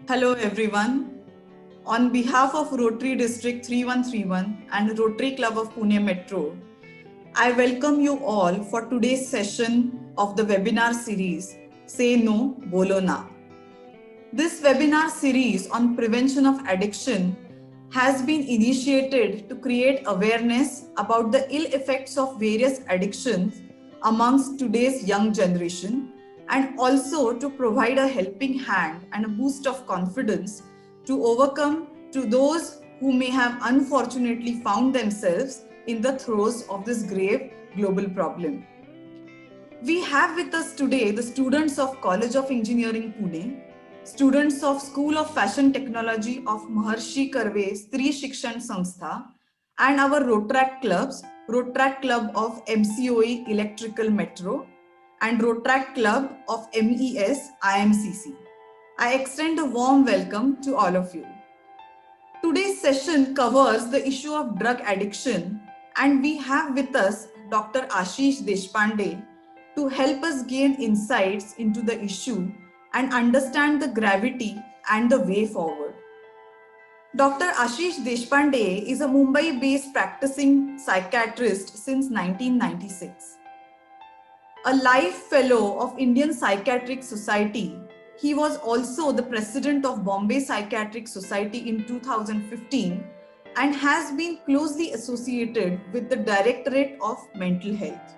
Hello everyone. On behalf of Rotary District 3131 and Rotary Club of Pune Metro, I welcome you all for today's session of the webinar series Say No, Bolo Na. This webinar series on prevention of addiction has been initiated to create awareness about the ill effects of various addictions amongst today's young generation, and also to provide a helping hand and a boost of confidence to overcome to those who may have unfortunately found themselves in the throes of this grave global problem. We have with us today the students of College of Engineering Pune, students of School of Fashion Technology of Maharshi Karve Stri Shikshan Samstha, and our Rotrack clubs, Rotrack Club of MCOE Electrical Metro and Rotrack Club of MES IMCC. I extend a warm welcome to all of you. Today's session covers the issue of drug addiction, and we have with us Dr. Ashish Deshpande to help us gain insights into the issue and understand the gravity and the way forward. Dr. Ashish Deshpande is a Mumbai-based practicing psychiatrist since 1996. A life fellow of Indian Psychiatric Society, he was also the president of Bombay Psychiatric Society in 2015 and has been closely associated with the Directorate of Mental Health.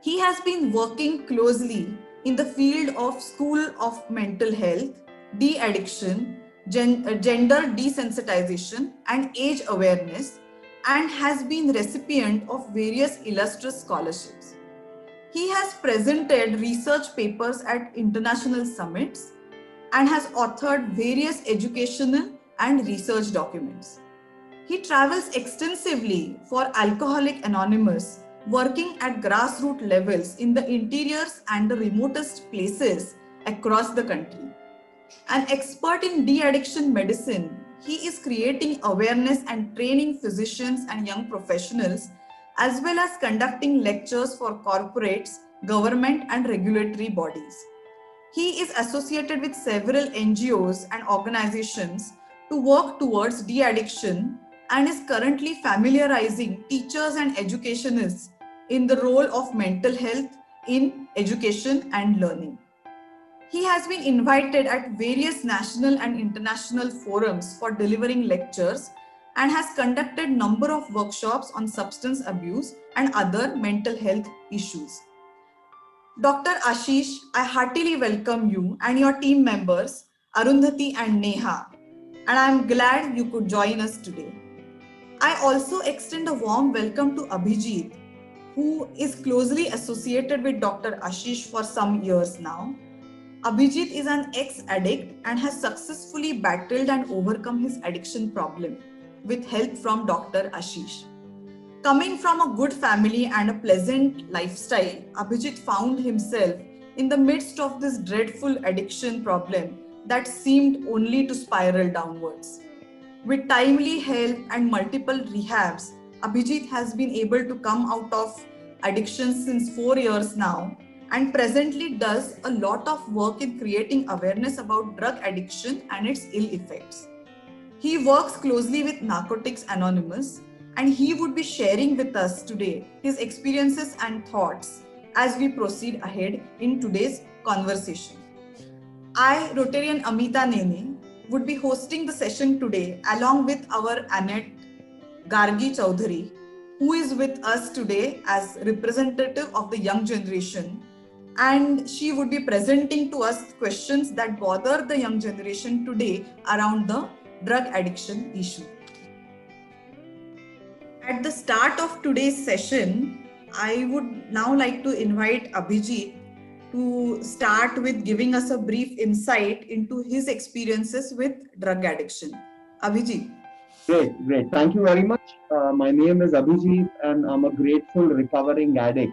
He has been working closely in the field of School of Mental Health, de-addiction, gender desensitization and age awareness, and has been recipient of various illustrious scholarships. He has presented research papers at international summits and has authored various educational and research documents. He travels extensively for Alcoholic Anonymous, working at grassroots levels in the interiors and the remotest places across the country. An expert in de-addiction medicine, he is creating awareness and training physicians and young professionals, as well as conducting lectures for corporates, government and regulatory bodies. He is associated with several NGOs and organizations to work towards de-addiction and is currently familiarizing teachers and educationists in the role of mental health in education and learning. He has been invited at various national and international forums for delivering lectures and has conducted number of workshops on substance abuse and other mental health issues. Dr. Ashish, I heartily welcome you and your team members, Arundhati and Neha, and I am glad you could join us today. I also extend a warm welcome to Abhijit, who is closely associated with Dr. Ashish for some years now. Abhijit is an ex-addict and has successfully battled and overcome his addiction problem with help from Dr. Ashish. Coming from a good family and a pleasant lifestyle, Abhijit found himself in the midst of this dreadful addiction problem that seemed only to spiral downwards. With timely help and multiple rehabs, Abhijit has been able to come out of addiction since 4 years now and presently does a lot of work in creating awareness about drug addiction and its ill effects. He works closely with Narcotics Anonymous, and he would be sharing with us today his experiences and thoughts as we proceed ahead in today's conversation. I, Rotarian Amita Nene, would be hosting the session today along with our Annette Gargi Chaudhary, who is with us today as representative of the young generation, and she would be presenting to us questions that bother the young generation today around the drug addiction issue. At the start of today's session, I would now like to invite Abhijit to start with giving us a brief insight into his experiences with drug addiction. Abhijit. Great, great. Thank you very much. My name is Abhijit and I'm a grateful recovering addict.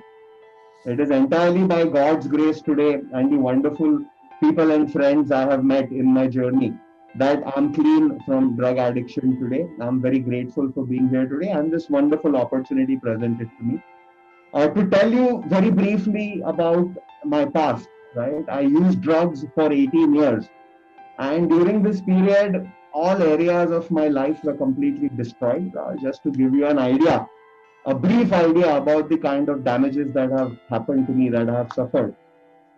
It is entirely by God's grace today and the wonderful people and friends I have met in my journey that I'm clean from drug addiction today. I'm very grateful for being here today and this wonderful opportunity presented to me. To tell you very briefly about my past, right? I used drugs for 18 years And during this period, all areas of my life were completely destroyed. Just to give you an idea, a brief idea about the kind of damages that have happened to me, that I have suffered.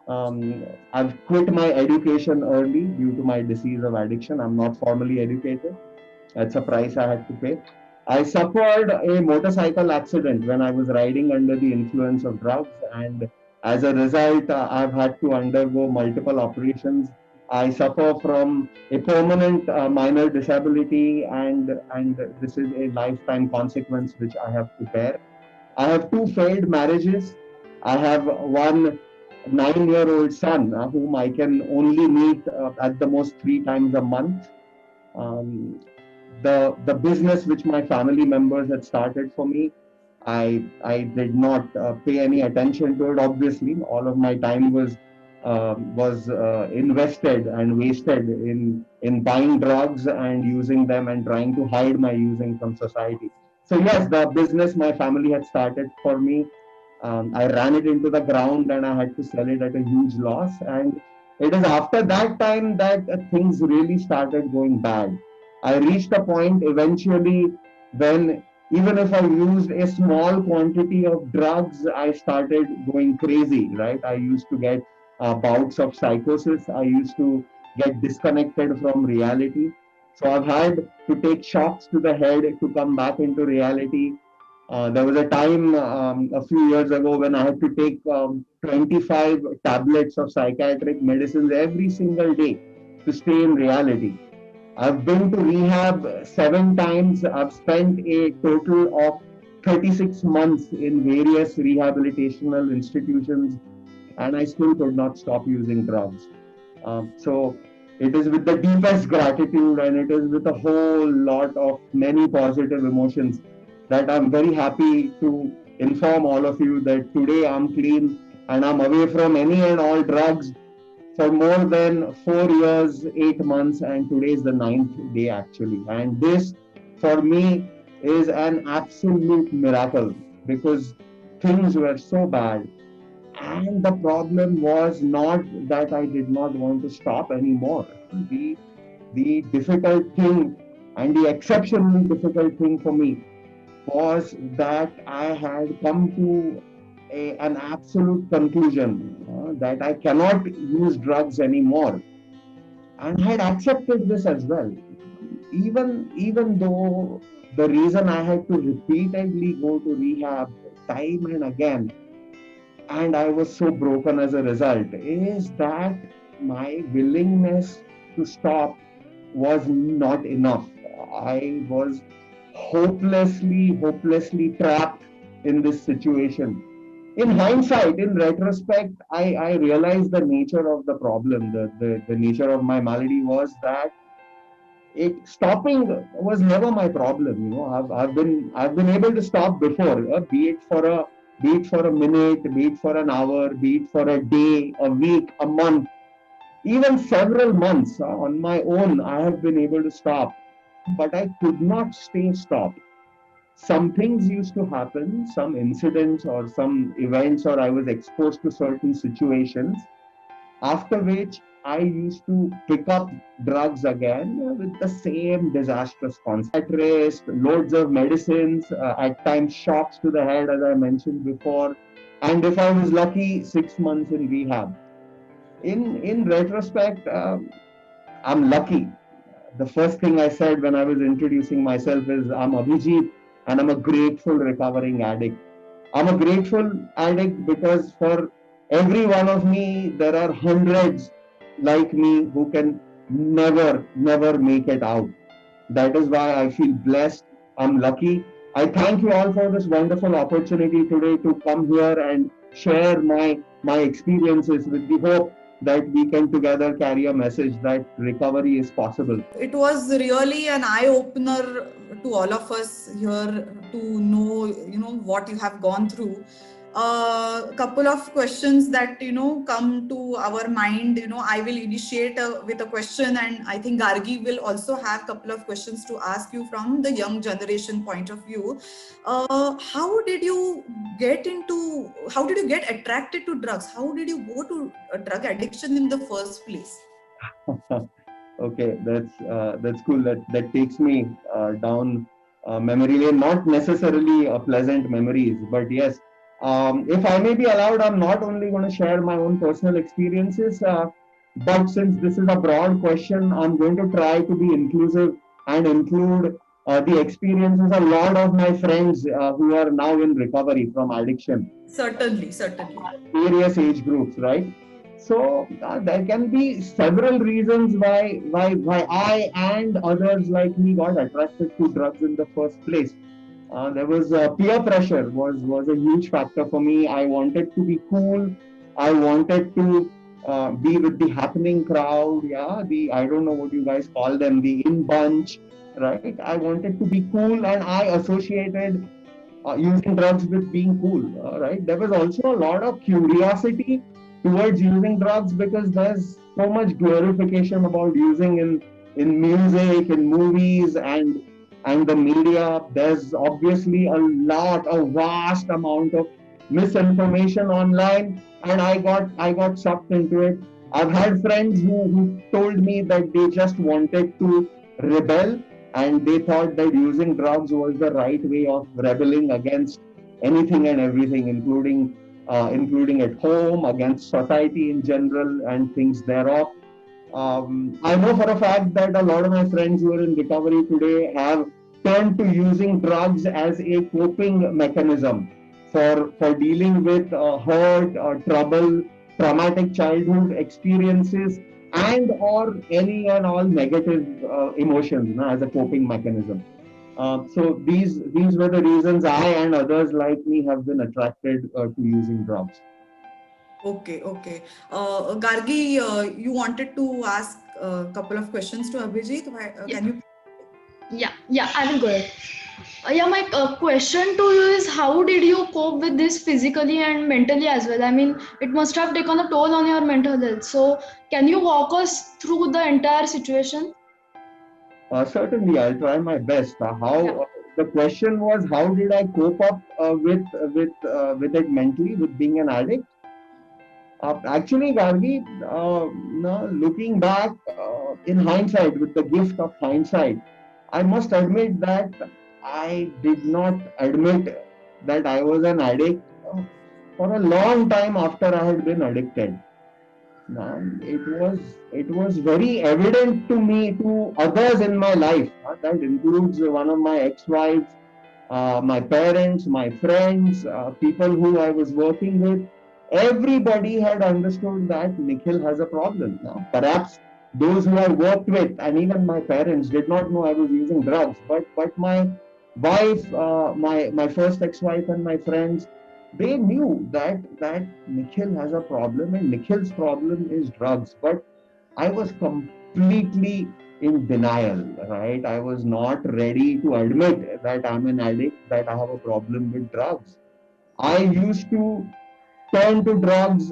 I've quit my education early due to my disease of addiction. I'm not formally educated. That's a price I had to pay. I suffered a motorcycle accident when I was riding under the influence of drugs, and as a result, I've had to undergo multiple operations. I suffer from a permanent minor disability, and this is a lifetime consequence which I have to bear. I have two failed marriages. I have one 9-year-old son whom I can only meet at the most 3 times a month. Um, the business which my family members had started for me, I did not pay any attention to it. Obviously, all of my time was invested and wasted in buying drugs and using them and trying to hide my using from society. So yes, the business my family had started for me, I ran it into the ground and I had to sell it at a huge loss. And it is after that time that things really started going bad. I reached a point eventually when even if I used a small quantity of drugs, I started going crazy, right? I used to get bouts of psychosis. I used to get disconnected from reality. So I've had to take shocks to the head to come back into reality. There was a time a few years ago when I had to take 25 tablets of psychiatric medicines every single day to stay in reality. I've been to rehab 7 times. I've spent a total of 36 months in various rehabilitational institutions, and I still could not stop using drugs. So it is with the deepest gratitude and it is with a whole lot of many positive emotions that I'm very happy to inform all of you that today I'm clean and I'm away from any and all drugs for more than 4 years, 8 months, and today is the ninth day actually. And this for me is an absolute miracle because things were so bad. And the problem was not that I did not want to stop anymore. The difficult thing and the exceptionally difficult thing for me was that I had come to an absolute conclusion that I cannot use drugs anymore, and I had accepted this as well. Even though the reason I had to repeatedly go to rehab time and again, and I was so broken as a result, is that my willingness to stop was not enough. I was hopelessly trapped in this situation. In hindsight, in retrospect, I realized the nature of the problem. The nature of my malady was that it stopping was never my problem. I've been able to stop before, be it for a minute, be it for an hour, be it for a day, a week, a month, even several months on my own. I have been able to stop, but I could not stay stopped. Some things used to happen, some incidents or some events, or I was exposed to certain situations after which I used to pick up drugs again with the same disastrous consequences. At rest, loads of medicines, at times shocks to the head, as I mentioned before. And if I was lucky, 6 months in rehab. In retrospect, I'm lucky. The first thing I said when I was introducing myself is I'm Abhijit and I'm a grateful recovering addict. I'm a grateful addict because for every one of me, there are hundreds like me who can never make it out. That is why I feel blessed. I'm lucky. I thank you all for this wonderful opportunity today to come here and share my experiences with the hope that we can together carry a message that recovery is possible. It was really an eye opener to all of us here to know, what you have gone through. A couple of questions that come to our mind. I will initiate with a question, and I think Gargi will also have a couple of questions to ask you from the young generation point of view. How did you get attracted to drugs? How did you go to drug addiction in the first place? Okay, that's cool. That takes me down memory lane. Not necessarily pleasant memories, but yes. If I may be allowed, I'm not only going to share my own personal experiences, but since this is a broad question, I'm going to try to be inclusive and include the experiences of a lot of my friends who are now in recovery from addiction, Certainly, certainly. various age groups, right? So there can be several reasons why I and others like me got attracted to drugs in the first place. There was peer pressure was a huge factor for me. I wanted to be cool. I wanted to be with the happening crowd. Yeah, the I don't know what you guys call them, the in bunch, right? I wanted to be cool, and I associated using drugs with being cool, right? There was also a lot of curiosity towards using drugs because there's so much glorification about using in music, in movies, and the media. There's obviously a vast amount of misinformation online, and I got sucked into it. I've had friends who told me that they just wanted to rebel and they thought that using drugs was the right way of rebelling against anything and everything, including at home, against society in general, and things thereof. I know for a fact that a lot of my friends who are in recovery today have turned to using drugs as a coping mechanism for dealing with hurt, trouble, traumatic childhood experiences, and or any and all negative emotions, as a coping mechanism. So these were the reasons I and others like me have been attracted to using drugs. Okay, okay. Gargi, you wanted to ask a couple of questions to Abhijit. Yeah, Can you? yeah, I will go ahead. Yeah, my question to you is how did you cope with this physically and mentally as well? I mean, it must have taken a toll on your mental health. So, can you walk us through the entire situation? Certainly, I'll try my best. Yeah. How The question was, how did I cope up with it mentally, with being an addict? Actually, Gargi, no, looking back in hindsight, with the gift of hindsight, I must admit that I did not admit that I was an addict for a long time after I had been addicted. It was very evident to me, to others in my life. That includes one of my ex-wives, my parents, my friends, people who I was working with. Everybody had understood that Nikhil has a problem. Now, perhaps those who I worked with and even my parents did not know I was using drugs, but my wife, my first ex-wife, and my friends, they knew that Nikhil has a problem and Nikhil's problem is drugs. But I was completely in denial, right? I was not ready to admit that I'm an addict, that I have a problem with drugs. I used to turn to drugs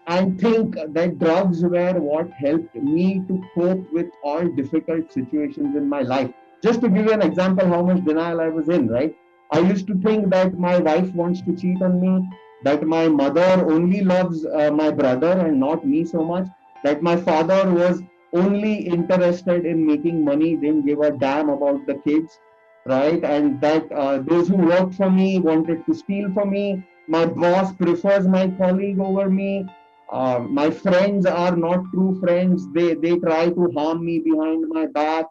and think that drugs were what helped me to cope with all difficult situations in my life. Just to give you an example, how much denial I was in, right? I used to think that my wife wants to cheat on me, that my mother only loves my brother and not me so much, that my father was only interested in making money, didn't give a damn about the kids, right? And that those who worked for me wanted to steal from me. My boss prefers my colleague over me. My friends are not true friends. They try to harm me behind my back.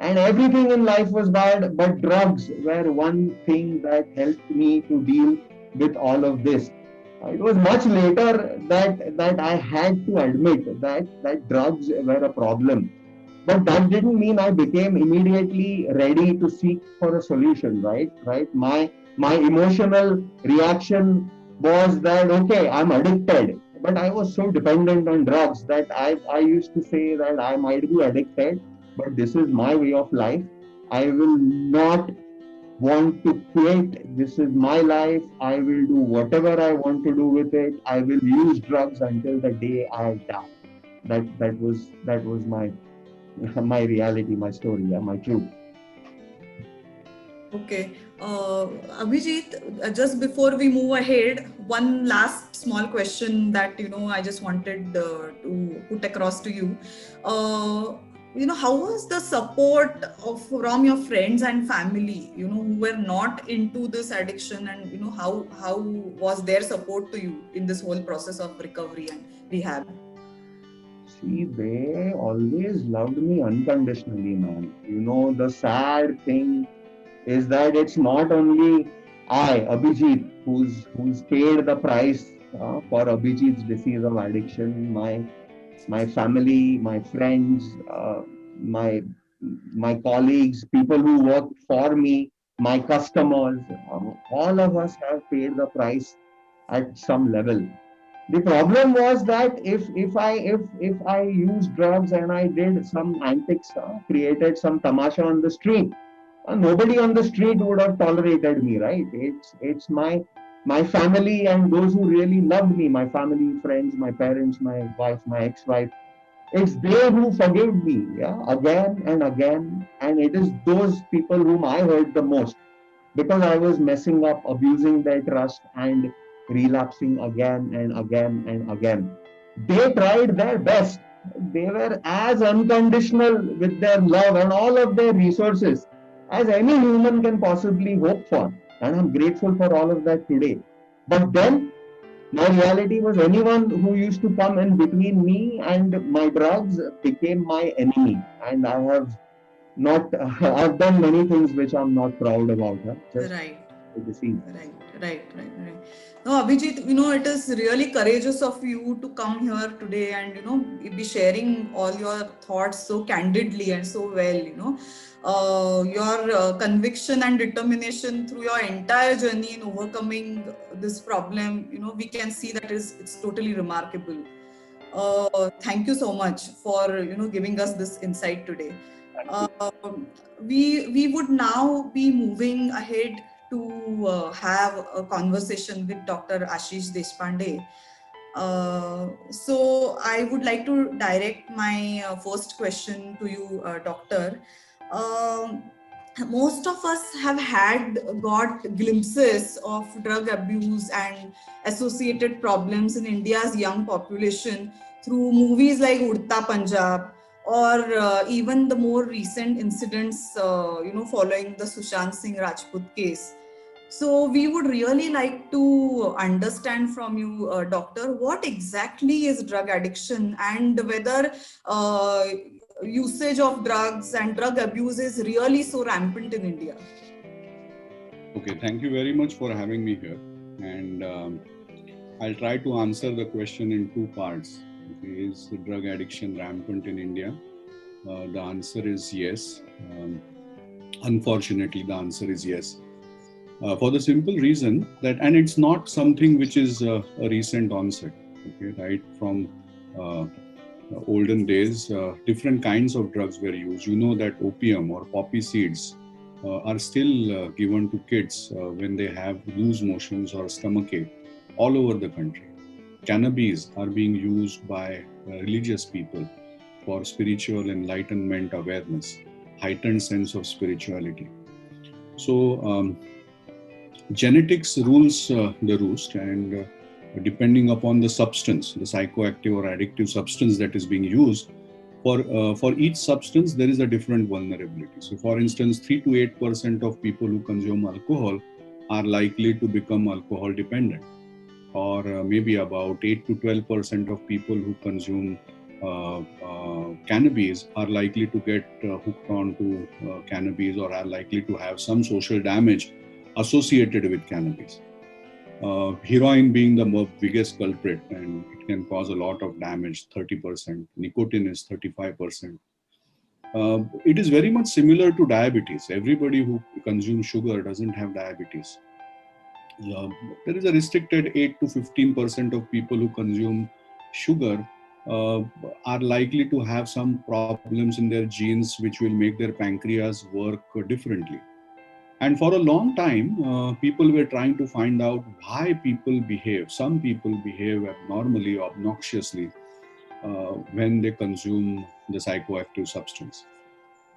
And everything in life was bad, but drugs were one thing that helped me to deal with all of this. It was much later that I had to admit that drugs were a problem. But that didn't mean I became immediately ready to seek for a solution, right? Right. My emotional reaction was that okay, I'm addicted. But I was so dependent on drugs that I used to say that I might be addicted, but this is my way of life. I will not want to quit. This is my life. I will do whatever I want to do with it. I will use drugs until the day I die. That was my reality, my story, yeah, my truth. Okay. Abhijit, just before we move ahead, one last small question that I just wanted to put across to you. Uh, how was the support from your friends and family, who were not into this addiction, and how was their support to you in this whole process of recovery and rehab? See, they always loved me unconditionally, man. The sad thing is that it's not only Abhijit, who's paid the price for Abhijit's disease of addiction. My family, my friends, my my colleagues, people who work for me, my customers, all of us have paid the price at some level. The problem was that if I used drugs and I did some antics, created some tamasha on the street, nobody on the street would have tolerated me, right? It's my family and those who really loved me, my family, friends, my parents, my wife, my ex-wife. It's they who forgave me, yeah, again and again, and it is those people whom I hurt the most because I was messing up, abusing their trust, and relapsing again and again and again. They tried their best. They were as unconditional with their love and all of their resources as any human can possibly hope for. And I'm grateful for all of that today. But then my reality was anyone who used to come in between me and my drugs became my enemy. And I have not, I've done many things which I'm not proud about, huh? Just Right. the disease. Right. No, Abhijit, it is really courageous of you to come here today and, be sharing all your thoughts so candidly and so well, your conviction and determination through your entire journey in overcoming this problem, we can see that it's totally remarkable. Thank you so much for, giving us this insight today. We would now be moving ahead to have a conversation with Dr. Ashish Deshpande. So I would like to direct my first question to you, Doctor. Um, Most of us have got glimpses of drug abuse and associated problems in India's young population through movies like Udta Punjab, or even the more recent incidents, following the Sushant Singh Rajput case. So we would really like to understand from you, doctor, what exactly is drug addiction, and whether usage of drugs and drug abuse is really so rampant in India. Okay, thank you very much for having me here. And I'll try to answer the question in two parts. Okay, is drug addiction rampant in India? The answer is yes. Unfortunately, the answer is yes. For the simple reason that, and it's not something which is a recent onset. Okay, right from olden days, different kinds of drugs were used. You know that opium or poppy seeds are still given to kids when they have loose motions or stomachache all over the country. Cannabis are being used by religious people for spiritual enlightenment awareness, heightened sense of spirituality. So genetics rules the roost, and depending upon the substance, the psychoactive or addictive substance that is being used, for each substance there is a different vulnerability. So for instance, 3 to 8% of people who consume alcohol are likely to become alcohol dependent, or maybe about 8 to 12% of people who consume cannabis are likely to get hooked on to cannabis, or are likely to have some social damage associated with cannabis. Heroin being the biggest culprit, and it can cause a lot of damage, 30%. Nicotine is 35%. It is very much similar to diabetes. Everybody who consumes sugar doesn't have diabetes. There is a restricted 8 to 15% of people who consume sugar are likely to have some problems in their genes which will make their pancreas work differently. And for a long time, people were trying to find out why some people behave abnormally, obnoxiously when they consume the psychoactive substance.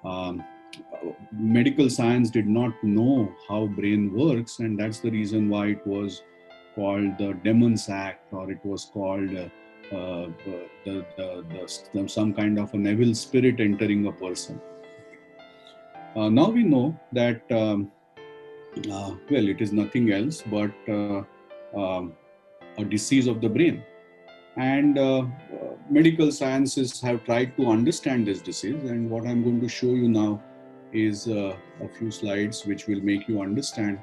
Um, Medical science did not know how brain works, and that's the reason why it was called the Demon's Act, or it was called some kind of a evil spirit entering a person. Now we know that well, it is nothing else but a disease of the brain. And medical sciences have tried to understand this disease. And what I'm going to show you now is a few slides which will make you understand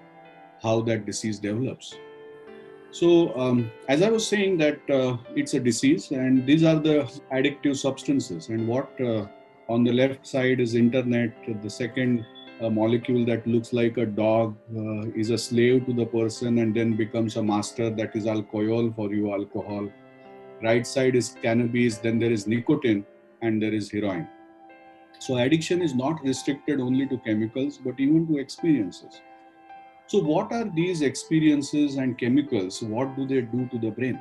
how that disease develops. So, as I was saying that it's a disease, and these are the addictive substances. And what on the left side is internet. The second molecule that looks like a dog is a slave to the person and then becomes a master. That is alcohol for you, alcohol. Right side is cannabis, then there is nicotine, and there is heroin. So addiction is not restricted only to chemicals, but even to experiences. So what are these experiences and chemicals? What do they do to the brain?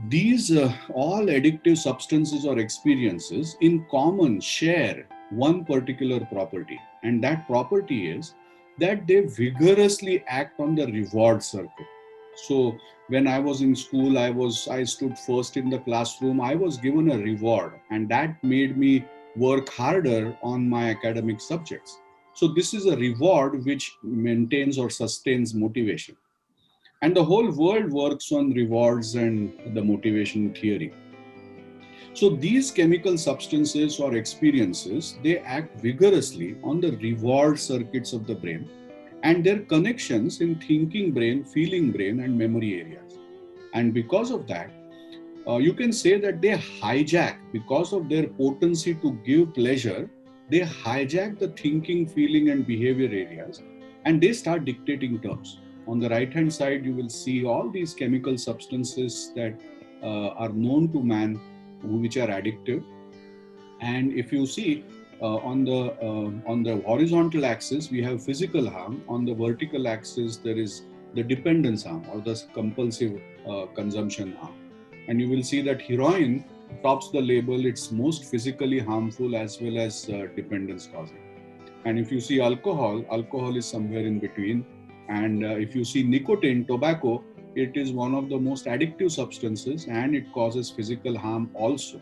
These all addictive substances or experiences in common share one particular property, and that property is that they vigorously act on the reward circuit. So when I was in school, I stood first in the classroom. I was given a reward, and that made me work harder on my academic subjects. So this is a reward which maintains or sustains motivation. And the whole world works on rewards and the motivation theory. So these chemical substances or experiences, they act vigorously on the reward circuits of the brain and their connections in thinking brain, feeling brain, and memory areas. And because of that, you can say that they hijack, because of their potency to give pleasure, they hijack the thinking, feeling, and behavior areas, and they start dictating terms. On the right-hand side, you will see all these chemical substances that are known to man, which are addictive. And if you see, on the horizontal axis, we have physical harm. On the vertical axis, there is the dependence harm or the compulsive consumption harm. And you will see that heroin tops the label. It's most physically harmful as well as dependence causing. And if you see alcohol, alcohol is somewhere in between. And if you see nicotine, tobacco, it is one of the most addictive substances and it causes physical harm also.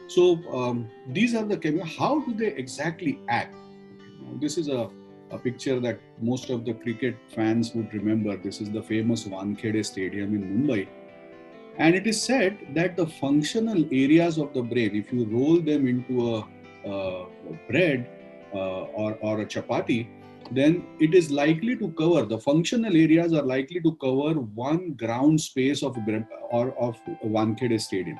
So these are the chemicals. How do they exactly act? This is a picture that most of the cricket fans would remember. This is the famous Wankhede Stadium in Mumbai. And it is said that the functional areas of the brain, if you roll them into a bread or a chapati, then it is likely to cover, the functional areas are likely to cover one ground space of Wankhede Stadium.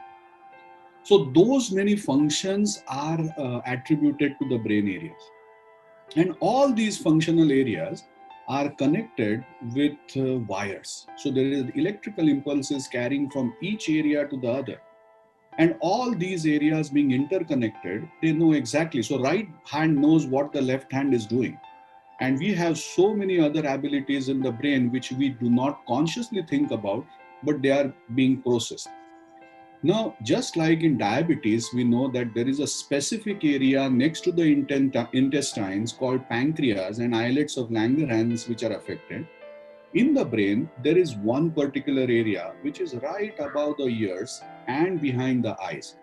So those many functions are attributed to the brain areas. And all these functional areas are connected with wires. So there is electrical impulses carrying from each area to the other. And all these areas being interconnected, they know exactly. So right hand knows what the left hand is doing. And we have so many other abilities in the brain which we do not consciously think about, but they are being processed. Now, just like in diabetes, we know that there is a specific area next to the intestines called pancreas and islets of Langerhans which are affected. In the brain, there is one particular area which is right above the ears and behind the eyes.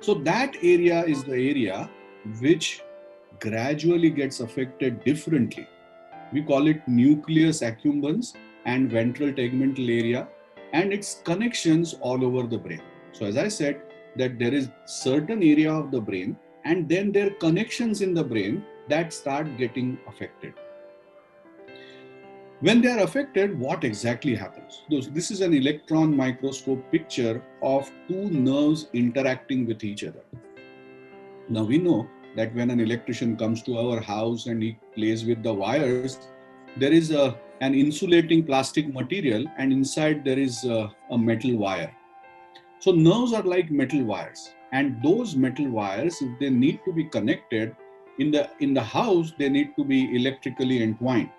So that area is the area which gradually gets affected differently. We call it nucleus accumbens and ventral tegmental area, and its connections all over the brain. So as I said, that there is certain area of the brain and then there are connections in the brain that start getting affected. When they are affected, what exactly happens? This is an electron microscope picture of two nerves interacting with each other. Now we know that when an electrician comes to our house and he plays with the wires, there is an insulating plastic material and inside there is a metal wire. So nerves are like metal wires, and those metal wires, if they need to be connected in the house, they need to be electrically entwined.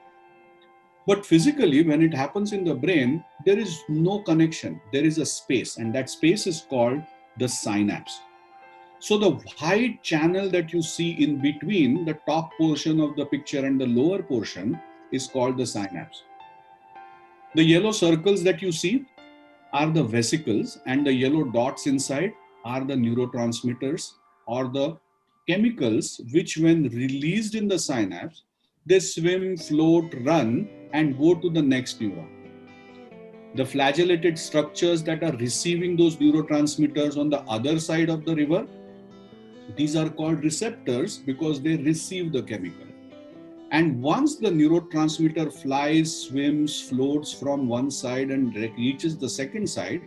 But physically, when it happens in the brain, there is no connection. There is a space, and that space is called the synapse. So the white channel that you see in between the top portion of the picture and the lower portion is called the synapse. The yellow circles that you see are the vesicles, and the yellow dots inside are the neurotransmitters or the chemicals which, when released in the synapse, they swim, float, run, and go to the next neuron. The flagellated structures that are receiving those neurotransmitters on the other side of the river, these are called receptors because they receive the chemical. And once the neurotransmitter flies, swims, floats from one side and reaches the second side,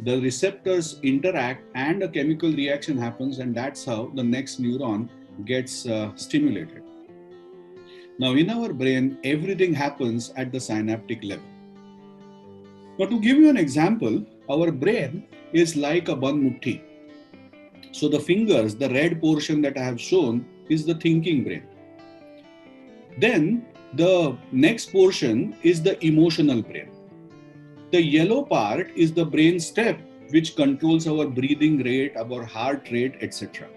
the receptors interact and a chemical reaction happens, and that's how the next neuron gets stimulated. Now, in our brain, everything happens at the synaptic level. Now, to give you an example, our brain is like a Ban Muthi. So the fingers, the red portion that I have shown, is the thinking brain. Then the next portion is the emotional brain. The yellow part is the brain stem, which controls our breathing rate, our heart rate, etc.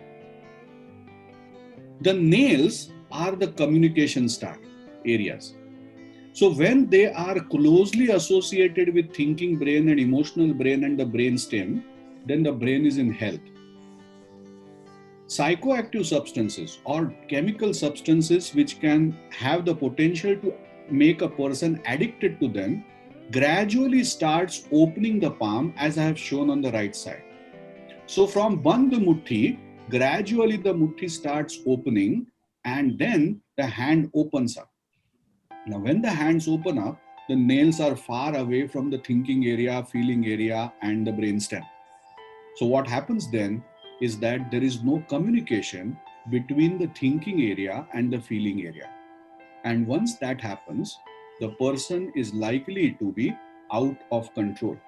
The nails are the communication start areas. So when they are closely associated with thinking brain and emotional brain and the brain stem, then the brain is in health. Psychoactive substances or chemical substances which can have the potential to make a person addicted to them gradually starts opening the palm, as I have shown on the right side. So from Bandh Muthi, gradually the Muthi starts opening and then the hand opens up. Now when the hands open up, the nails are far away from the thinking area, feeling area and the brainstem. So what happens then is that there is no communication between the thinking area and the feeling area. And once that happens, the person is likely to be out of control.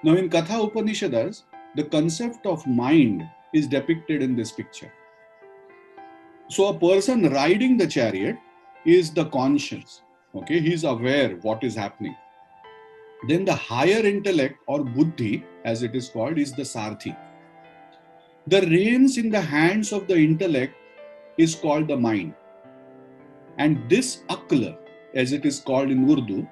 Now in Katha Upanishads, the concept of mind is depicted in this picture. So a person riding the chariot is the conscience. Okay, he's aware what is happening. Then the higher intellect or buddhi, as it is called, is the sarthi. The reins in the hands of the intellect is called the mind. And this akla, as it is called in Urdu,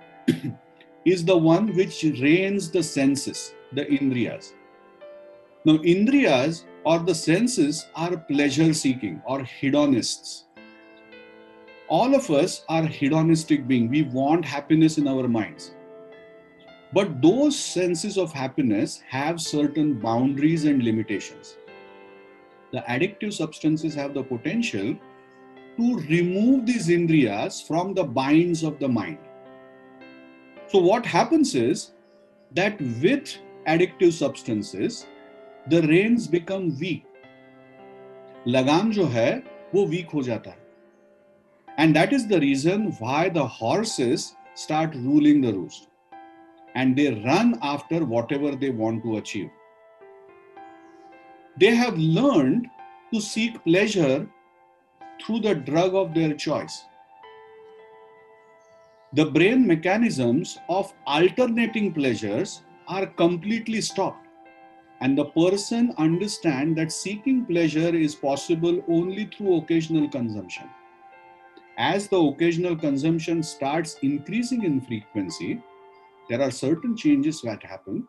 is the one which reins the senses, the indriyas. Now, indriyas or the senses are pleasure seeking or hedonists. All of us are hedonistic beings. We want happiness in our minds. But those senses of happiness have certain boundaries and limitations. The addictive substances have the potential to remove these indriyas from the binds of the mind. So what happens is that with addictive substances, the reins become weak. Lagam jo hai, wo weak ho jata hai. And that is the reason why the horses start ruling the roost. And they run after whatever they want to achieve. They have learned to seek pleasure through the drug of their choice. The brain mechanisms of alternating pleasures are completely stopped. And the person understands that seeking pleasure is possible only through occasional consumption. As the occasional consumption starts increasing in frequency, there are certain changes that happen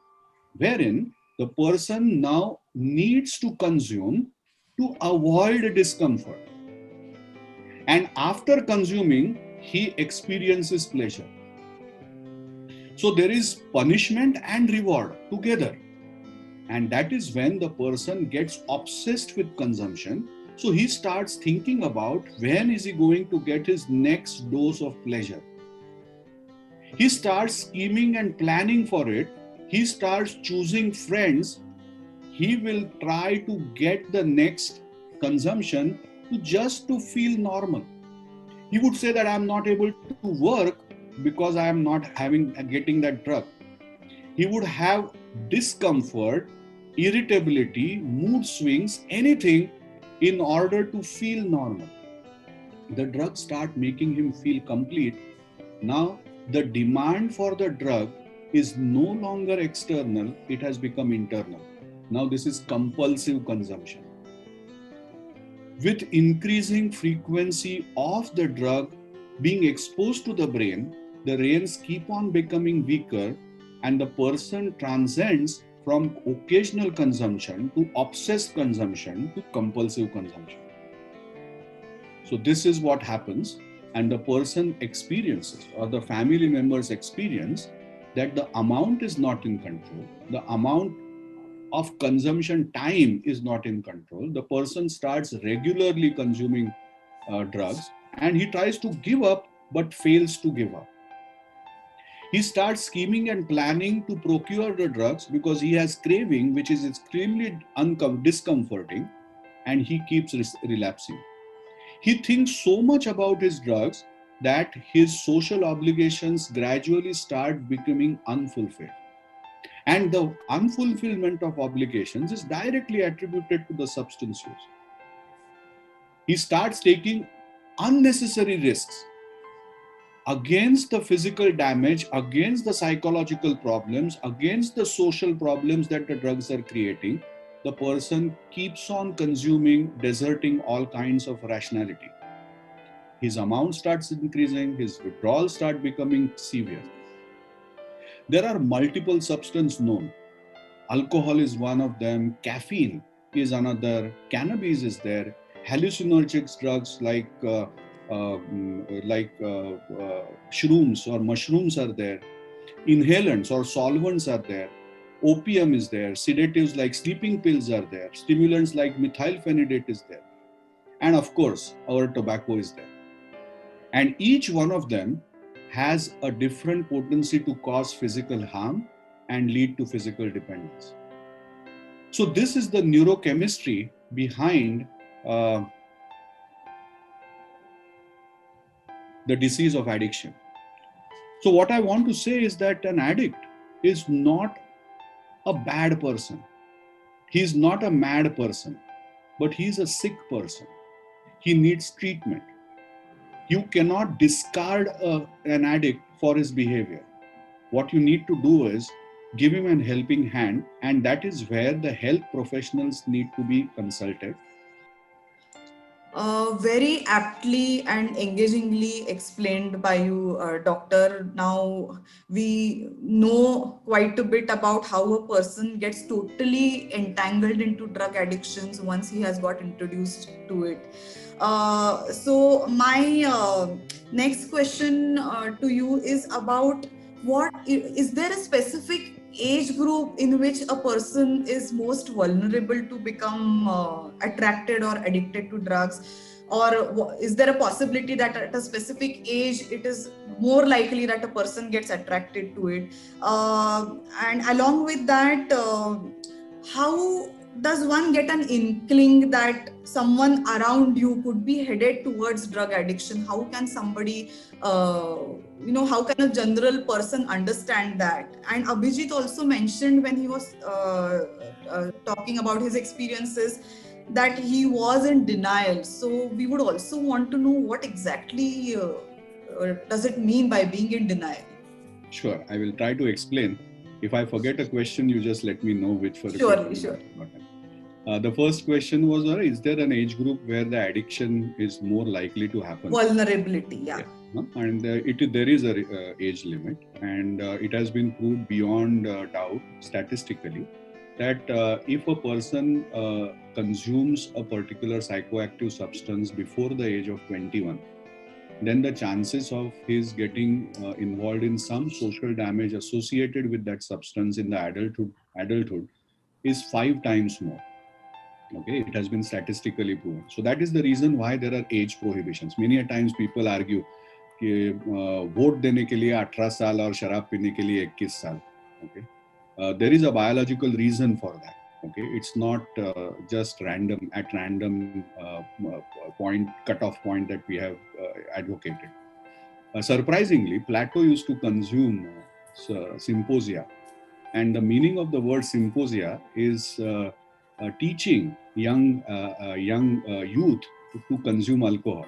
wherein the person now needs to consume to avoid discomfort. And after consuming, he experiences pleasure. So there is punishment and reward together. And that is when the person gets obsessed with consumption. So he starts thinking about when is he going to get his next dose of pleasure. He starts scheming and planning for it. He starts choosing friends. He will try to get the next consumption to feel normal. He would say that I'm not able to work because I am not getting that drug. He would have discomfort, irritability, mood swings, anything in order to feel normal. The drugs start making him feel complete. Now, the demand for the drug is no longer external, it has become internal. Now, this is compulsive consumption. With increasing frequency of the drug being exposed to the brain, the reins keep on becoming weaker and the person transcends from occasional consumption to obsessed consumption to compulsive consumption. So this is what happens, and the person experiences, or the family members experience, that the amount is not in control, the amount of consumption time is not in control. The person starts regularly consuming drugs, and he tries to give up but fails to give up. He starts scheming and planning to procure the drugs because he has craving, which is extremely discomforting, and he keeps relapsing. He thinks so much about his drugs that his social obligations gradually start becoming unfulfilled. And the unfulfillment of obligations is directly attributed to the substance use. He starts taking unnecessary risks against the physical damage, against the psychological problems, against the social problems that the drugs are creating. The person keeps on consuming, deserting all kinds of rationality. His amount starts increasing, his withdrawals start becoming severe. There are multiple substances known. Alcohol is one of them, caffeine is another, cannabis is there, hallucinogenic drugs like shrooms or mushrooms are there, inhalants or solvents are there, opium is there, sedatives like sleeping pills are there, stimulants like methylphenidate is there, and of course our tobacco is there. And each one of them has a different potency to cause physical harm and lead to physical dependence. So this is the neurochemistry behind the disease of addiction. So what I want to say is that an addict is not a bad person. He's not a mad person, but he's a sick person. He needs treatment. You cannot discard an addict for his behavior. What you need to do is give him a helping hand, and that is where the health professionals need to be consulted. Very aptly and engagingly explained by you, doctor. Now we know quite a bit about how a person gets totally entangled into drug addictions once he has got introduced to it. So my next question to you is about is there a specific age group in which a person is most vulnerable to become attracted or addicted to drugs, or is there a possibility that at a specific age it is more likely that a person gets attracted to it, and along with that, how does one get an inkling that someone around you could be headed towards drug addiction? How can somebody how can a general person understand that? And Abhijit also mentioned when he was talking about his experiences that he was in denial. So we would also want to know what exactly does it mean by being in denial? Sure, I will try to explain. If I forget a question, you just let me know which for Surely, sure. The first question was, is there an age group where the addiction is more likely to happen? Vulnerability, yeah. And there is a age limit, and it has been proved beyond doubt statistically that if a person consumes a particular psychoactive substance before the age of 21, then the chances of his getting involved in some social damage associated with that substance in the adulthood is 5 times more. Okay, it has been statistically proven. So that is the reason why there are age prohibitions. Many a times people argue कि vote देने के लिए 18 साल और शराब पीने के लिए 21 साल. Okay, there is a biological reason for that. Okay, it's not just random cutoff point that we have advocated. Surprisingly, Plato used to consume symposia, and the meaning of the word symposia is teaching young youth to consume alcohol.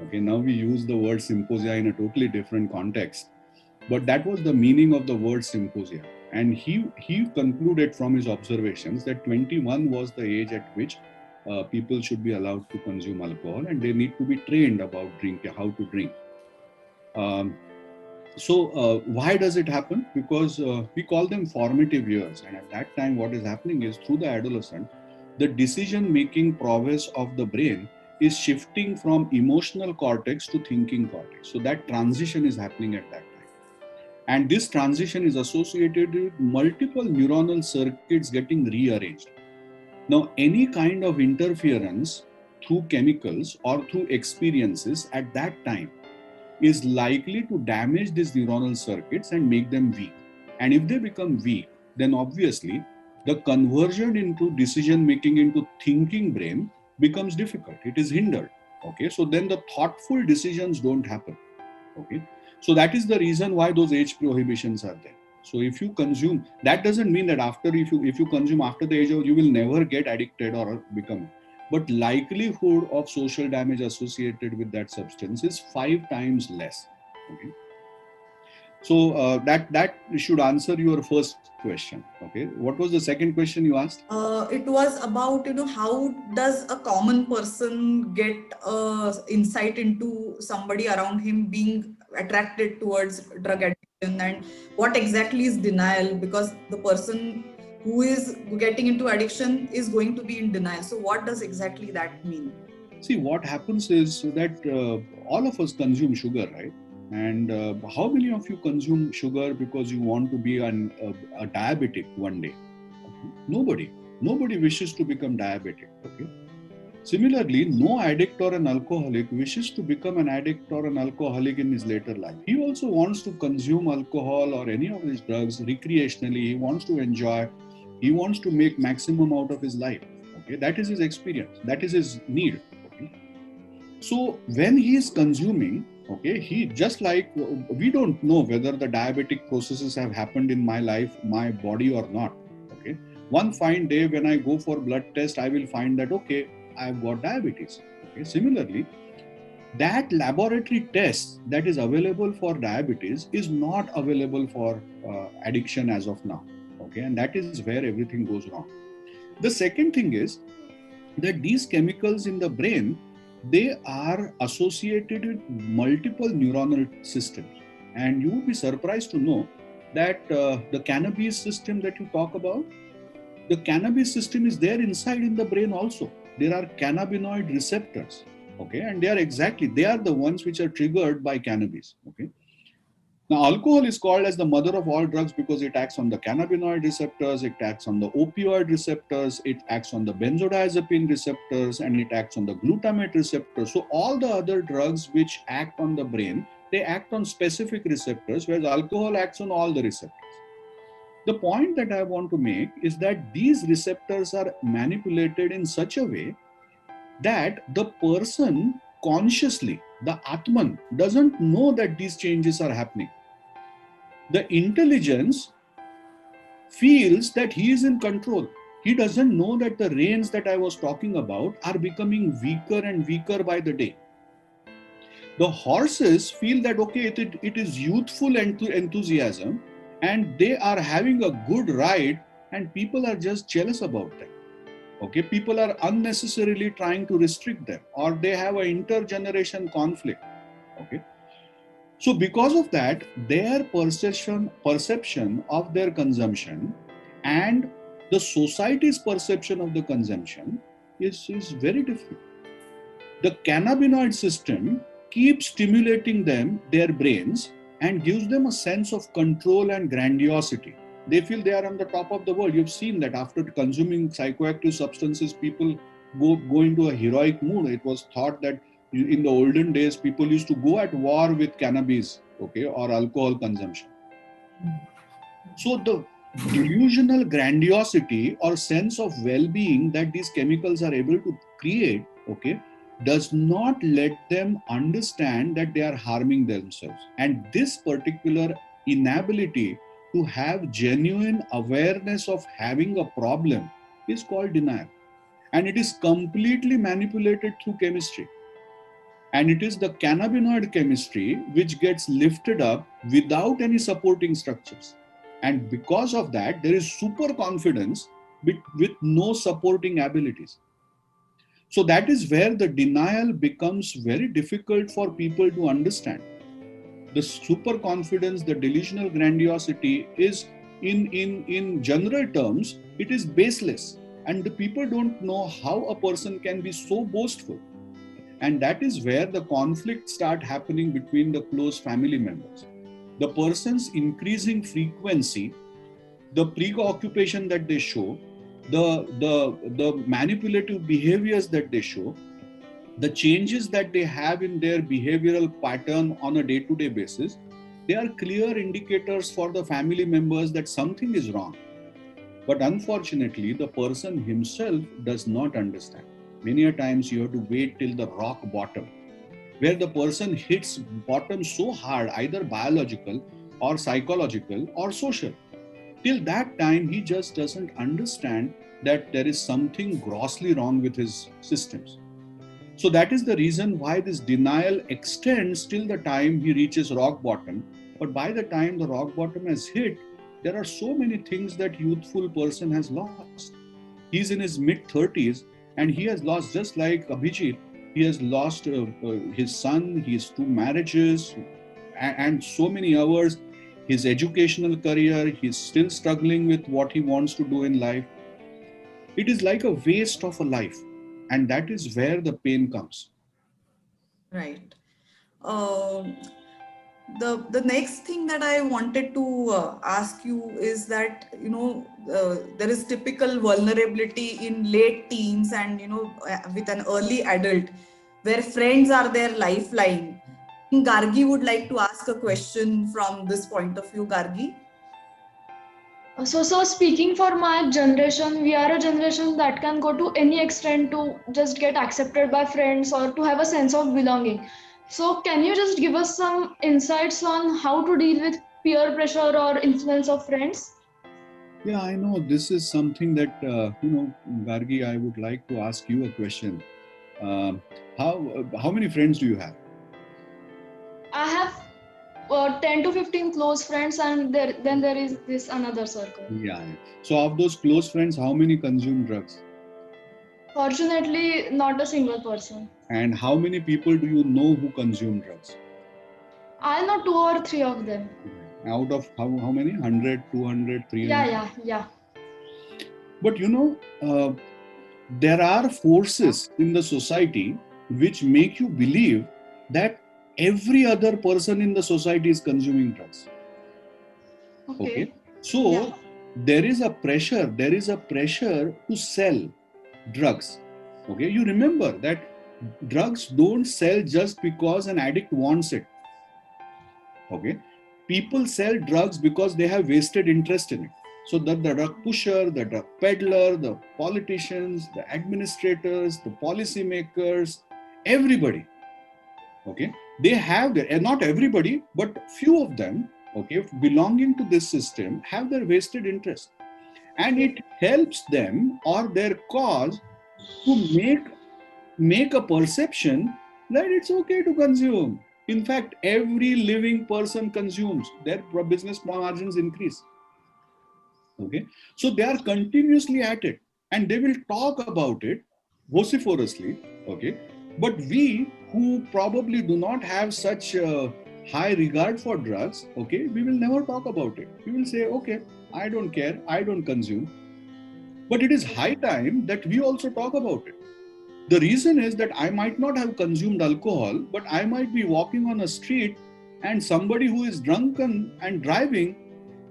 Okay, now we use the word symposia in a totally different context, but that was the meaning of the word symposia. And he concluded from his observations that 21 was the age at which people should be allowed to consume alcohol, and they need to be trained about how to drink. So why does it happen? Because we call them formative years, and at that time what is happening is, through the adolescent, the decision making prowess of the brain is shifting from emotional cortex to thinking cortex. So that transition is happening at that time, and this transition is associated with multiple neuronal circuits getting rearranged. Now, any kind of interference through chemicals or through experiences at that time is likely to damage these neuronal circuits and make them weak. And if they become weak, then obviously the conversion into decision making into thinking brain becomes difficult. It is hindered. Okay, so then the thoughtful decisions don't happen. Okay, so that is the reason why those age prohibitions are there. So if you consume, that doesn't mean that after, if you consume after the age of, you will never get addicted or become, but likelihood of social damage associated with that substance is 5 times less. Okay, so that should answer your first question. Okay, what was the second question you asked? It was about, how does a common person get insight into somebody around him being attracted towards drug addiction, and what exactly is denial, because the person who is getting into addiction is going to be in denial. So what does exactly that mean? See, what happens is that all of us consume sugar, right? And how many of you consume sugar because you want to be a diabetic one day? Nobody. Nobody wishes to become diabetic. Okay. Similarly, no addict or an alcoholic wishes to become an addict or an alcoholic in his later life. He also wants to consume alcohol or any of these drugs recreationally. He wants to enjoy. He wants to make maximum out of his life. Okay, that is his experience. That is his need. Okay. So when he is consuming, okay, he just like, we don't know whether the diabetic processes have happened in my life, my body or not. Okay. One fine day when I go for blood test, I will find that, okay, I've got diabetes. Okay. Similarly, that laboratory test that is available for diabetes is not available for addiction as of now. Okay. And that is where everything goes wrong. The second thing is that these chemicals in the brain, they are associated with multiple neuronal systems. And you would be surprised to know that the cannabis system that you talk about, the cannabis system is there inside in the brain also. There are cannabinoid receptors. Okay, and they are the ones which are triggered by cannabis. Okay. Now, alcohol is called as the mother of all drugs because it acts on the cannabinoid receptors, it acts on the opioid receptors, it acts on the benzodiazepine receptors, and it acts on the glutamate receptors. So all the other drugs which act on the brain, they act on specific receptors, whereas alcohol acts on all the receptors. The point that I want to make is that these receptors are manipulated in such a way that the person consciously, the Atman, doesn't know that these changes are happening. The intelligence feels that he is in control. He doesn't know that the reins that I was talking about are becoming weaker and weaker by the day. The horses feel that, okay, it is youthful enthusiasm and they are having a good ride, and people are just jealous about them. Okay, people are unnecessarily trying to restrict them, or they have an intergeneration conflict. Okay, so because of that, their perception of their consumption and the society's perception of the consumption is very different. The cannabinoid system keeps stimulating their brains, and gives them a sense of control and grandiosity. They feel they are on the top of the world. You've seen that after consuming psychoactive substances, people go into a heroic mood. It was thought that in the olden days, people used to go at war with cannabis, okay, or alcohol consumption. So the delusional grandiosity or sense of well-being that these chemicals are able to create, okay, does not let them understand that they are harming themselves. And this particular inability to have genuine awareness of having a problem is called denial. And it is completely manipulated through chemistry. And it is the cannabinoid chemistry which gets lifted up without any supporting structures. And because of that, there is super confidence with no supporting abilities. So that is where the denial becomes very difficult for people to understand. The super confidence, the delusional grandiosity is in general terms, it is baseless. And the people don't know how a person can be so boastful. And that is where the conflicts start happening between the close family members. The person's increasing frequency, the preoccupation that they show, the manipulative behaviors that they show, the changes that they have in their behavioral pattern on a day-to-day basis, they are clear indicators for the family members that something is wrong. But unfortunately, the person himself does not understand. Many a times you have to wait till the rock bottom, where the person hits bottom so hard, either biological or psychological or social. Till that time, he just doesn't understand that there is something grossly wrong with his systems. So that is the reason why this denial extends till the time he reaches rock bottom. But by the time the rock bottom has hit, there are so many things that youthful person has lost. He's in his mid-30s and he has lost, just like Abhijit, he has lost his son, his 2 marriages, and so many hours, his educational career. He's still struggling with what he wants to do in life. It is like a waste of a life. And that is where the pain comes. Right. The next thing that I wanted to ask you is that, there is typical vulnerability in late teens and, with an early adult where friends are their lifeline. Gargi would like to ask a question from this point of view. Gargi? So speaking for my generation, we are a generation that can go to any extent to just get accepted by friends or to have a sense of belonging. So can you just give us some insights on how to deal with peer pressure or influence of friends? Yeah, I know this is something that, Gargi, I would like to ask you a question. How many friends do you have? I have 10 to 15 close friends, and then there is this another circle. Yeah. So of those close friends, how many consume drugs? Fortunately, not a single person. And how many people do you know who consume drugs? I know 2 or 3 of them. Out of how many? 100, 200, 300? Yeah. But there are forces in the society which make you believe that every other person in the society is consuming drugs. Okay. So Yeah. there is a pressure to sell drugs. Okay. You remember that drugs don't sell just because an addict wants it. Okay. People sell drugs because they have vested interest in it. So the drug pusher, the drug peddler, the politicians, the administrators, the policymakers, everybody, okay, they have their, and not everybody, but few of them, okay, belonging to this system have their vested interest. And it helps them or their cause to make a perception that it's okay to consume. In fact, every living person consumes, their business margins increase. Okay, so they are continuously at it and they will talk about it vociferously. Okay, but we who probably do not have such high regard for drugs, okay, we will never talk about it. We will say, okay, I don't care, I don't consume. But it is high time that we also talk about it. The reason is that I might not have consumed alcohol, but I might be walking on a street and somebody who is drunken and driving,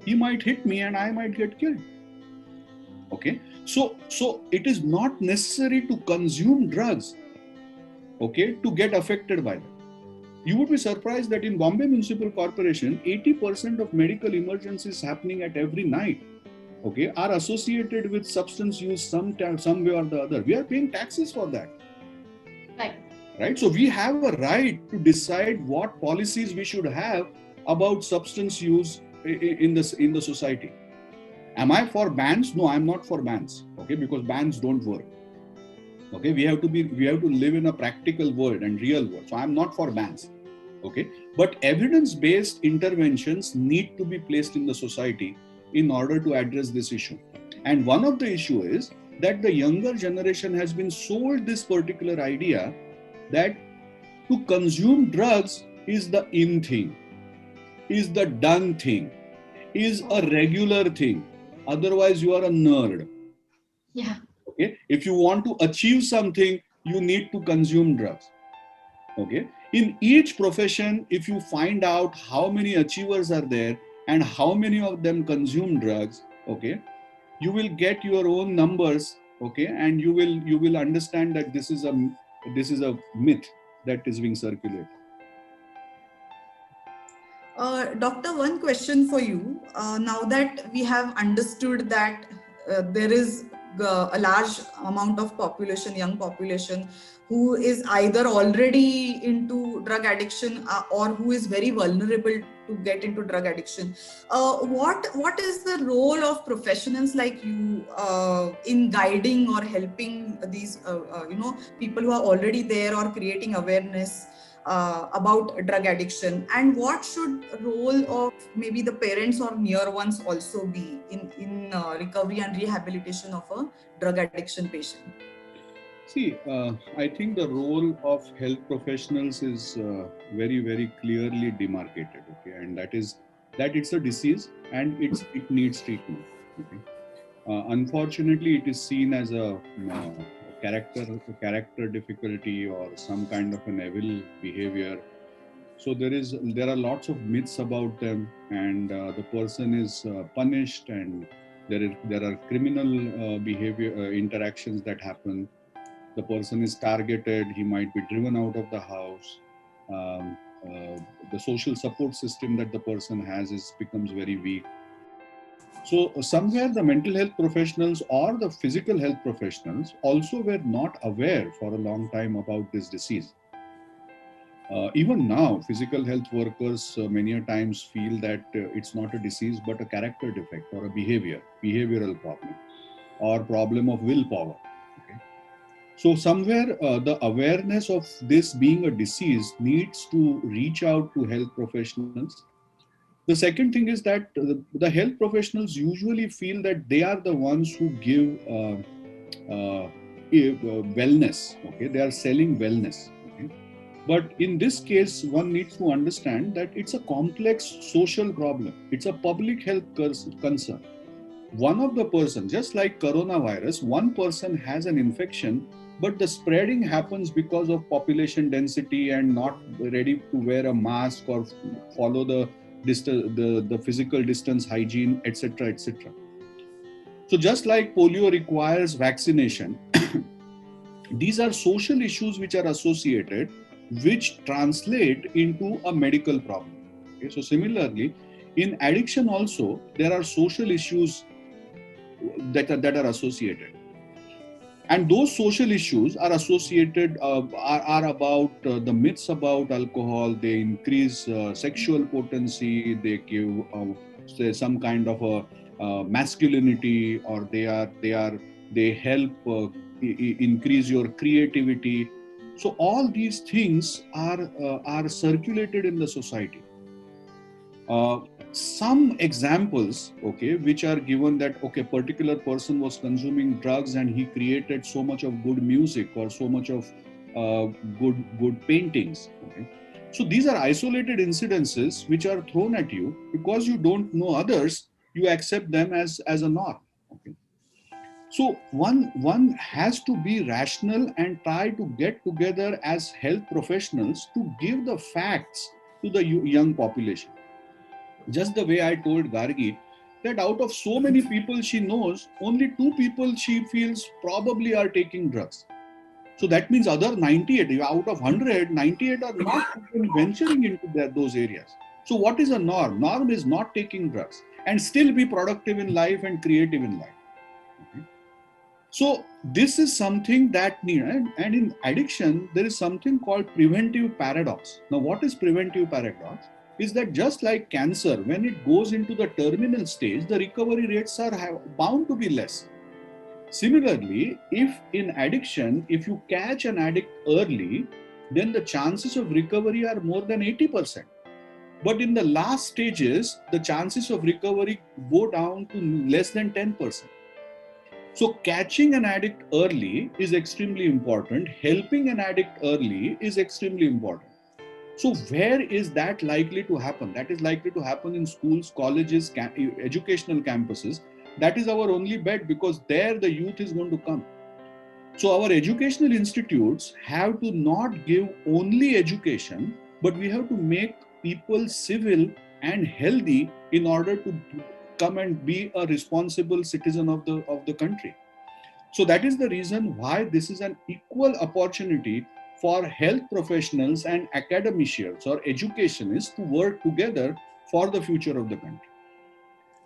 he might hit me and I might get killed. Okay, so it is not necessary to consume drugs, okay, to get affected by them. You would be surprised that in Bombay Municipal Corporation, 80% of medical emergencies happening at every night, okay, are associated with substance use some way or the other. We are paying taxes for that. Right? So we have a right to decide what policies we should have about substance use in the society. Am I for bans? No, I'm not for bans. Okay, because bans don't work. Okay, we have to live in a practical world and real world. So I'm not for bans. Okay, but evidence-based interventions need to be placed in the society in order to address this issue. And one of the issue is that the younger generation has been sold this particular idea that to consume drugs is the in thing. is the done thing, is a regular thing. Otherwise, you are a nerd. Yeah. Okay. If you want to achieve something, you need to consume drugs. Okay. In each profession, if you find out how many achievers are there and how many of them consume drugs, okay, you will get your own numbers, okay, and you will understand that this is a myth that is being circulated. Doctor, one question for you. Now that we have understood that there is a large amount of population, young population, who is either already into drug addiction or who is very vulnerable to get into drug addiction, what is the role of professionals like you in guiding or helping these people who are already there or creating awareness about drug addiction, and what should role of maybe the parents or near ones also be in recovery and rehabilitation of a drug addiction patient? See, I think the role of health professionals is very, very clearly demarcated. Okay, and that is that it's a disease and it needs treatment. Okay, unfortunately, it is seen as a character difficulty or some kind of an evil behavior. So there are lots of myths about them, and the person is punished, and there are criminal behavior interactions that happen. The person is targeted, he might be driven out of the house. um, the social support system that the person has becomes very weak. So somewhere the mental health professionals or the physical health professionals also were not aware for a long time about this disease. Even now, physical health workers many a times feel that it's not a disease but a character defect or a behavioral problem or problem of willpower. Okay? So somewhere the awareness of this being a disease needs to reach out to health professionals. The second thing is that the health professionals usually feel that they are the ones who give wellness. Okay, they are selling wellness. Okay? But in this case, one needs to understand that it's a complex social problem. It's a public health concern. One of the person, just like coronavirus, one person has an infection, but the spreading happens because of population density and not ready to wear a mask or follow the the physical distance hygiene, etc., etc. So just like polio requires vaccination, these are social issues which are associated, which translate into a medical problem. Okay? So similarly, in addiction also, there are social issues that are associated. And those social issues are associated, are about the myths about alcohol. They increase sexual potency, they give say some kind of a masculinity, or they help increase your creativity. So all these things are circulated in the society. Some examples, okay, which are given that, okay, particular person was consuming drugs and he created so much of good music or so much of good paintings. Okay? So these are isolated incidences which are thrown at you because you don't know others. You accept them as a norm. Okay? So one has to be rational and try to get together as health professionals to give the facts to the young population. Just the way I told Gargi that out of so many people she knows, only 2 people she feels probably are taking drugs. So that means other 98 out of 100, 98 are not even venturing into those areas. So what is a norm? Norm is not taking drugs and still be productive in life and creative in life. Okay? So this is something that and in addiction, there is something called preventive paradox. Now, what is preventive paradox? Is that just like cancer, when it goes into the terminal stage, the recovery rates are bound to be less. Similarly, if in addiction, if you catch an addict early, then the chances of recovery are more than 80%. But in the last stages, the chances of recovery go down to less than 10%. So catching an addict early is extremely important. Helping an addict early is extremely important. So where is that likely to happen? That is likely to happen in schools, colleges, educational campuses. That is our only bet, because there the youth is going to come. So our educational institutes have to not give only education, but we have to make people civil and healthy in order to come and be a responsible citizen of the country. So that is the reason why this is an equal opportunity for health professionals and academicians or educationists to work together for the future of the country.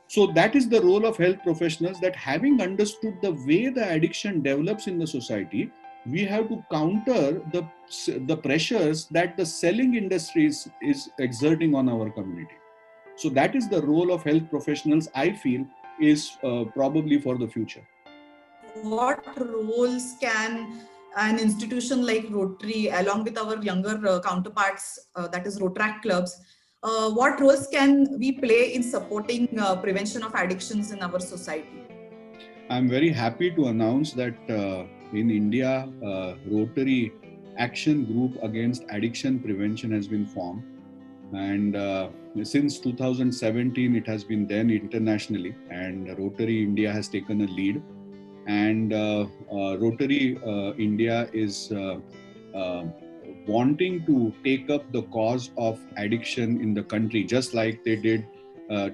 So that is the role of health professionals, that having understood the way the addiction develops in the society, we have to counter the pressures that the selling industry is exerting on our community. So that is the role of health professionals, I feel, is probably for the future. What roles can an institution like Rotary, along with our younger counterparts, that is Rotaract clubs, what roles can we play in supporting prevention of addictions in our society? I'm very happy to announce that in India, Rotary Action Group Against Addiction Prevention has been formed. And since 2017, it has been done internationally, and Rotary India has taken a lead. And Rotary India is wanting to take up the cause of addiction in the country, just like they did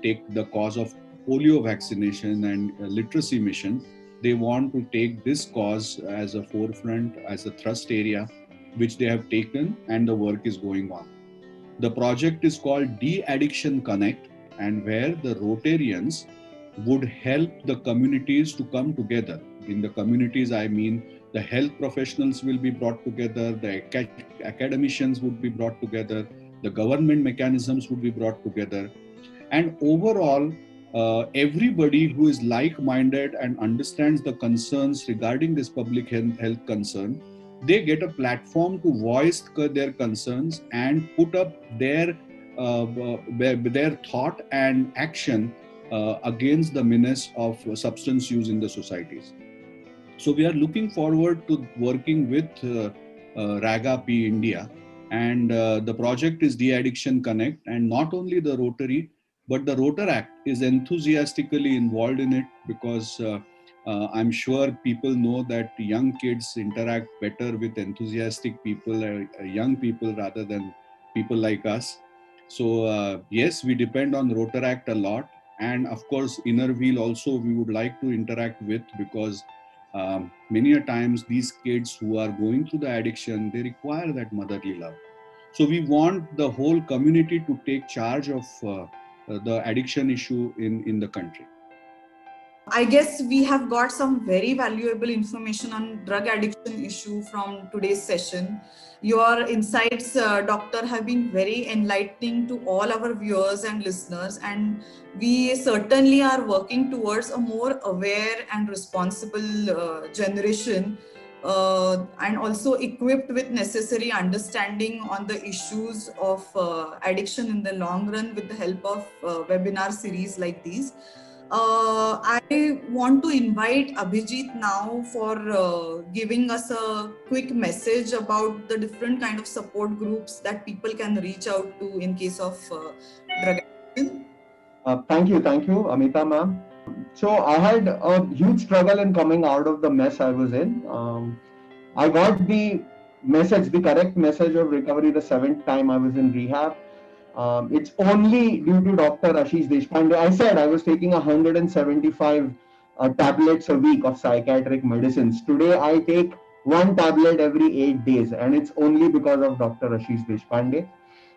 take the cause of polio vaccination and literacy mission. They want to take this cause as a forefront, as a thrust area, which they have taken, and the work is going on. The project is called De-Addiction Connect, and where the Rotarians would help the communities to come together. In the communities, I mean, the health professionals will be brought together, the academicians would be brought together, the government mechanisms would be brought together, and overall, everybody who is like-minded and understands the concerns regarding this public health concern, they get a platform to voice their concerns and put up their thought and action against the menace of substance use in the societies. So we are looking forward to working with RAGA-P India, and the project is De-Addiction Connect, and not only the Rotary, but the Rotaract is enthusiastically involved in it, because I'm sure people know that young kids interact better with enthusiastic people, young people, rather than people like us. So yes, we depend on Rotaract a lot. And of course, Inner Wheel also we would like to interact with, because many a times these kids who are going through the addiction, they require that motherly love. So we want the whole community to take charge of the addiction issue in the country. I guess we have got some very valuable information on drug addiction issue from today's session. Your insights, Doctor, have been very enlightening to all our viewers and listeners, and we certainly are working towards a more aware and responsible generation, and also equipped with necessary understanding on the issues of addiction in the long run with the help of webinar series like these. I want to invite Abhijit now for giving us a quick message about the different kind of support groups that people can reach out to in case of drug addiction. Thank you, Amita ma'am. So I had a huge struggle in coming out of the mess I was in. I got the correct message of recovery the 7th time I was in rehab. It's only due to Dr. Ashish Deshpande. I said I was taking 175 tablets a week of psychiatric medicines. Today I take one tablet every 8 days, and it's only because of Dr. Ashish Deshpande.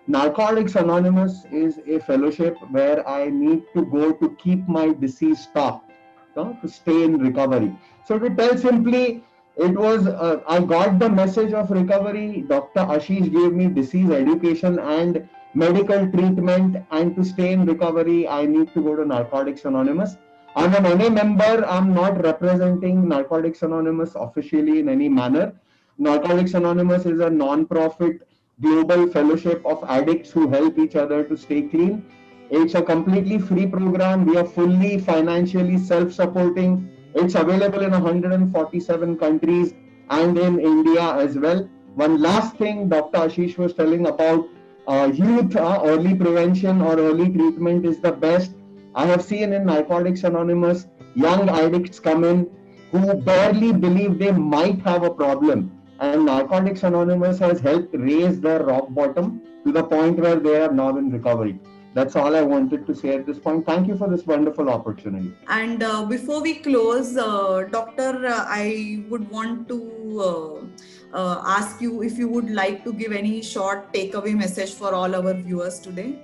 Narcotics Anonymous is a fellowship where I need to go to keep my disease stopped, to stay in recovery. So to tell simply, it was, I got the message of recovery. Dr. Ashish gave me disease education and medical treatment, and to stay in recovery, I need to go to Narcotics Anonymous. I'm an NA member. I'm not representing Narcotics Anonymous officially in any manner. Narcotics Anonymous is a non-profit global fellowship of addicts who help each other to stay clean. It's a completely free program. We are fully financially self-supporting. It's available in 147 countries and in India as well. One last thing Dr. Ashish was telling about Youth early prevention or early treatment is the best. I have seen in Narcotics Anonymous, young addicts come in who barely believe they might have a problem. And Narcotics Anonymous has helped raise their rock bottom to the point where they are now in recovery. That's all I wanted to say at this point. Thank you for this wonderful opportunity. And before we close, Doctor, I would want to ask you if you would like to give any short takeaway message for all our viewers today.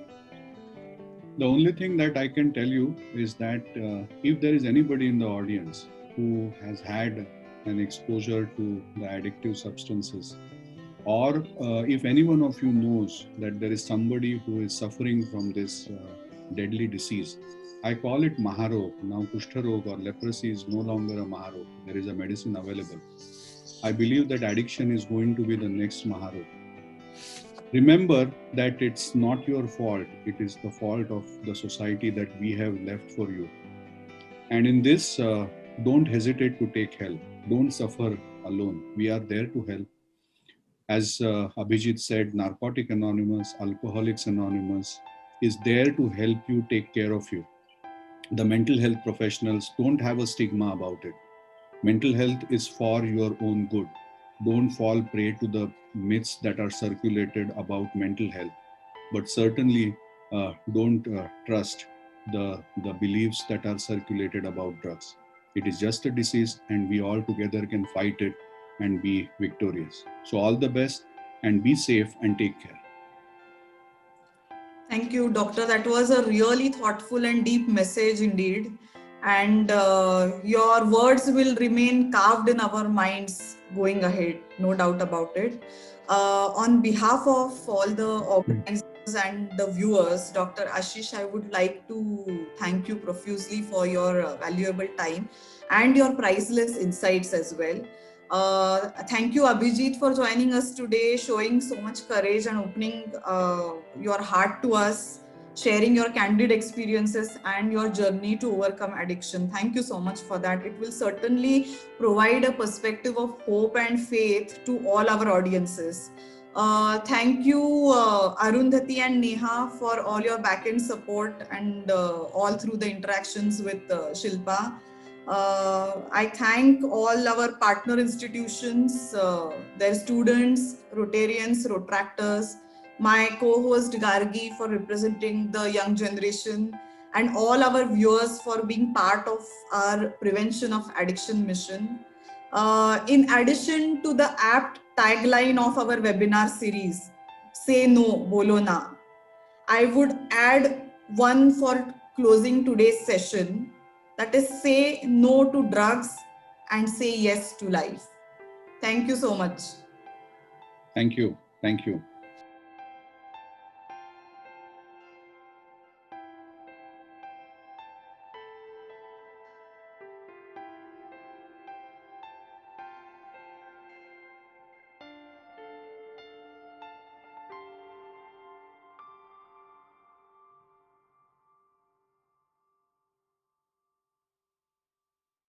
The only thing that I can tell you is that if there is anybody in the audience who has had an exposure to the addictive substances, or if any one of you knows that there is somebody who is suffering from this deadly disease, I call it Maharog. Now Kushtarog or leprosy is no longer a Maharog. There is a medicine available. I believe that addiction is going to be the next Maharog. Remember that it's not your fault. It is the fault of the society that we have left for you. And in this, don't hesitate to take help. Don't suffer alone. We are there to help. As Abhijit said, Narcotic Anonymous, Alcoholics Anonymous is there to help you take care of you. The mental health professionals don't have a stigma about it. Mental health is for your own good. Don't fall prey to the myths that are circulated about mental health, but certainly don't trust the beliefs that are circulated about drugs. It is just a disease, and we all together can fight it and be victorious. So all the best, and be safe and take care. Thank you, Doctor. That was a really thoughtful and deep message indeed. And your words will remain carved in our minds going ahead, no doubt about it. On behalf of all the organizers and the viewers, Dr. Ashish, I would like to thank you profusely for your valuable time and your priceless insights as well. Thank you, Abhijit, for joining us today, showing so much courage and opening your heart to us, sharing your candid experiences and your journey to overcome addiction. Thank you so much for that. It will certainly provide a perspective of hope and faith to all our audiences. Thank you, Arundhati and Neha, for all your back-end support and all through the interactions with Shilpa. I thank all our partner institutions, their students, Rotarians, Rotractors, my co-host Gargi for representing the young generation, and all our viewers for being part of our prevention of addiction mission. In addition to the apt tagline of our webinar series, Say No, Bolo Na, I would add one for closing today's session, that is, say no to drugs and say yes to life. Thank you so much. Thank you. Thank you.